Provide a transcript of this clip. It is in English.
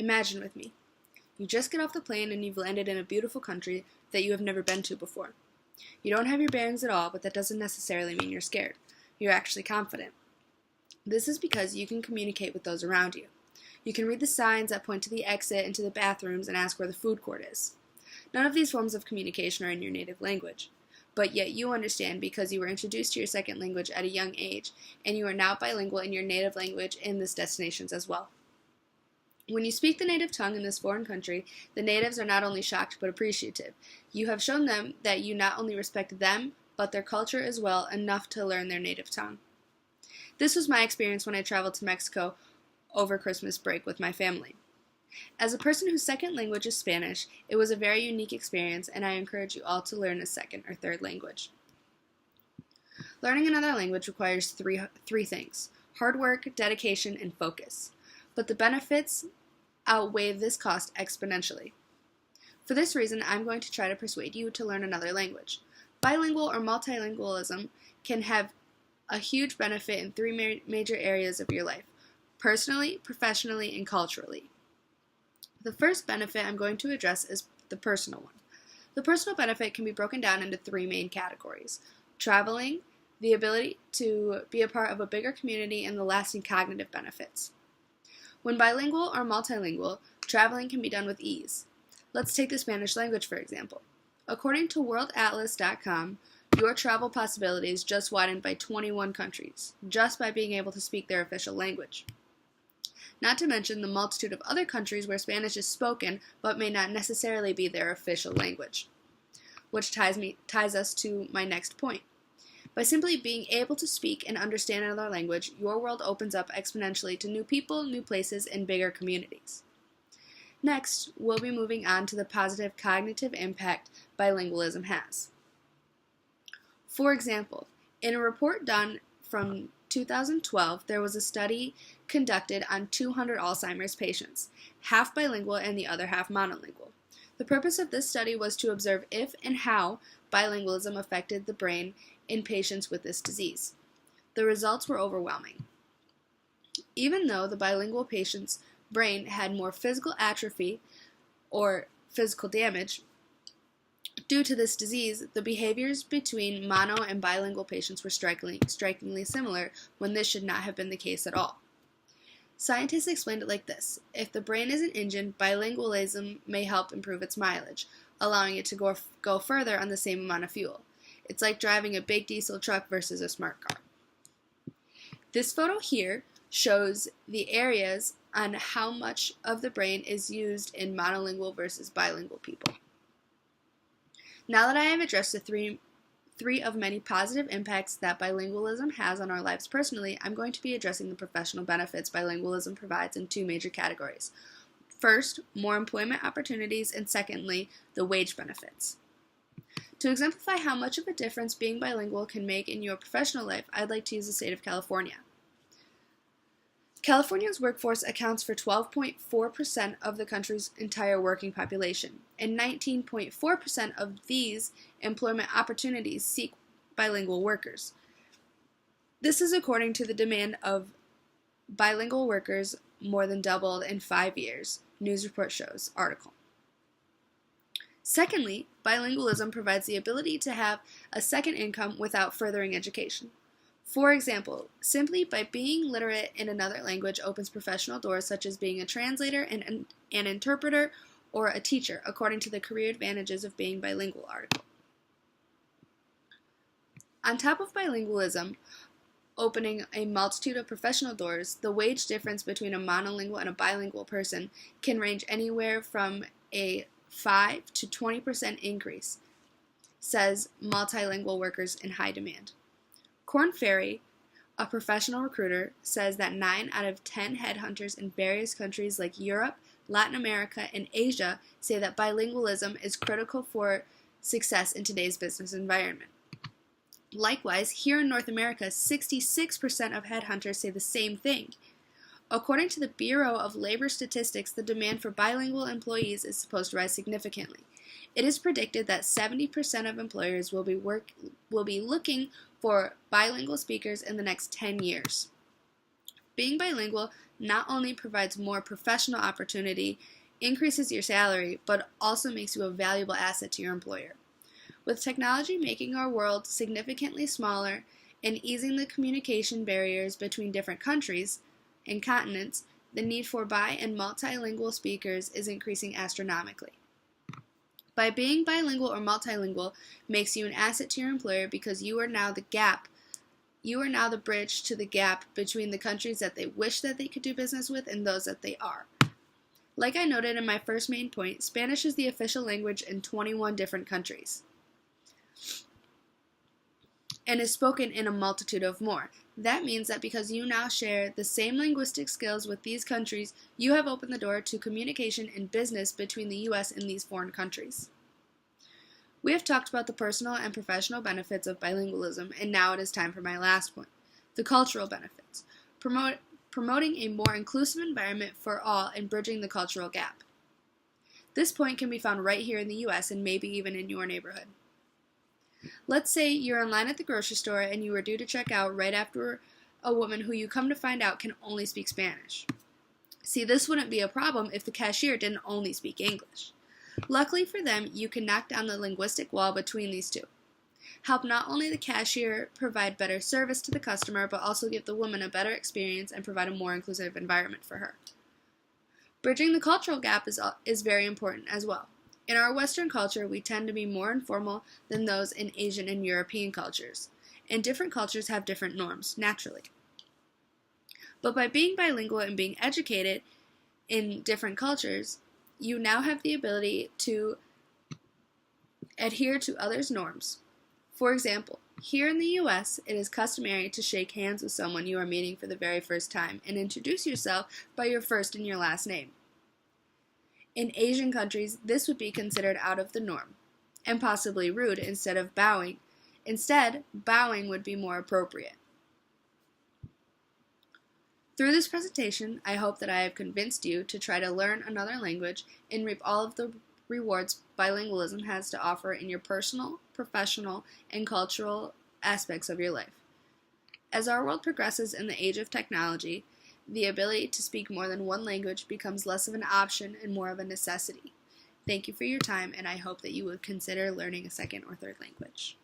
Imagine with me. You just get off the plane and you've landed in a beautiful country that you have never been to before. You don't have your bearings at all, but that doesn't necessarily mean you're scared. You're actually confident. This is because you can communicate with those around you. You can read the signs that point to the exit and to the bathrooms and ask where the food court is. None of these forms of communication are in your native language, but yet you understand because you were introduced to your second language at a young age, and you are now bilingual in your native language in these destinations as well. When you speak the native tongue in this foreign country, the natives are not only shocked but appreciative. You have shown them that you not only respect them, but their culture as well, enough to learn their native tongue. This was my experience when I traveled to Mexico over Christmas break with my family. As a person whose second language is Spanish, it was a very unique experience, and I encourage you all to learn a second or third language. Learning another language requires three things: hard work, dedication, and focus. But the benefits outweigh this cost exponentially. For this reason, I'm going to try to persuade you to learn another language. Bilingual or multilingualism can have a huge benefit in three major areas of your life: personally, professionally, and culturally. The first benefit I'm going to address is the personal one. The personal benefit can be broken down into three main categories: traveling, the ability to be a part of a bigger community, and the lasting cognitive benefits. When bilingual or multilingual, traveling can be done with ease. Let's take the Spanish language for example. According to worldatlas.com, your travel possibilities just widened by 21 countries, just by being able to speak their official language. Not to mention the multitude of other countries where Spanish is spoken but may not necessarily be their official language. Which ties us to my next point. By simply being able to speak and understand another language, your world opens up exponentially to new people, new places, and bigger communities. Next, we'll be moving on to the positive cognitive impact bilingualism has. For example, in a report done from 2012, there was a study conducted on 200 Alzheimer's patients, half bilingual and the other half monolingual. The purpose of this study was to observe if and how bilingualism affected the brain in patients with this disease. The results were overwhelming. Even though the bilingual patient's brain had more physical atrophy or physical damage due to this disease, the behaviors between mono and bilingual patients were strikingly similar, when this should not have been the case at all. Scientists explained it like this: if the brain is an engine, bilingualism may help improve its mileage, allowing it to go further on the same amount of fuel. It's like driving a big diesel truck versus a smart car. This photo here shows the areas on how much of the brain is used in monolingual versus bilingual people. Now that I have addressed the three of many positive impacts that bilingualism has on our lives personally, I'm going to be addressing the professional benefits bilingualism provides in two major categories. First, more employment opportunities, and secondly, the wage benefits. To exemplify how much of a difference being bilingual can make in your professional life, I'd like to use the state of California. California's workforce accounts for 12.4% of the country's entire working population, and 19.4% of these employment opportunities seek bilingual workers. This is according to the demand of bilingual workers more than doubled in 5 years, news report shows article. Secondly, bilingualism provides the ability to have a second income without furthering education. For example, simply by being literate in another language opens professional doors such as being a translator, an interpreter, or a teacher, according to the Career Advantages of Being Bilingual article. On top of bilingualism opening a multitude of professional doors, the wage difference between a monolingual and a bilingual person can range anywhere from a 5 to 20% increase, says multilingual workers in high demand. Korn Ferry, a professional recruiter, says that 9 out of 10 headhunters in various countries like Europe, Latin America, and Asia say that bilingualism is critical for success in today's business environment. Likewise, here in North America, 66% of headhunters say the same thing. According to the Bureau of Labor Statistics, the demand for bilingual employees is supposed to rise significantly. It is predicted that 70% of employers will be looking for bilingual speakers in the next 10 years. Being bilingual not only provides more professional opportunity, increases your salary, but also makes you a valuable asset to your employer. With technology making our world significantly smaller and easing the communication barriers between different countries and continents, the need for bi- and multilingual speakers is increasing astronomically. By being bilingual or multilingual makes you an asset to your employer because you are now the bridge to the gap between the countries that they wish that they could do business with and those that they are. Like I noted in my first main point, Spanish is the official language in 21 different countries and is spoken in a multitude of more. That means that because you now share the same linguistic skills with these countries, you have opened the door to communication and business between the U.S. and these foreign countries. We have talked about the personal and professional benefits of bilingualism, and now it is time for my last point, the cultural benefits, promoting a more inclusive environment for all and bridging the cultural gap. This point can be found right here in the U.S. and maybe even in your neighborhood. Let's say you're in line at the grocery store and you are due to check out right after a woman who you come to find out can only speak Spanish. See, this wouldn't be a problem if the cashier didn't only speak English. Luckily for them, you can knock down the linguistic wall between these two. Help not only the cashier provide better service to the customer, but also give the woman a better experience and provide a more inclusive environment for her. Bridging the cultural gap is very important as well. In our Western culture, we tend to be more informal than those in Asian and European cultures, and different cultures have different norms, naturally. But by being bilingual and being educated in different cultures, you now have the ability to adhere to others' norms. For example, here in the U.S., it is customary to shake hands with someone you are meeting for the very first time and introduce yourself by your first and your last name. In Asian countries, this would be considered out of the norm, and possibly rude instead of bowing. Instead, bowing would be more appropriate. Through this presentation, I hope that I have convinced you to try to learn another language and reap all of the rewards bilingualism has to offer in your personal, professional, and cultural aspects of your life. As our world progresses in the age of technology, the ability to speak more than one language becomes less of an option and more of a necessity. Thank you for your time, and I hope that you would consider learning a second or third language.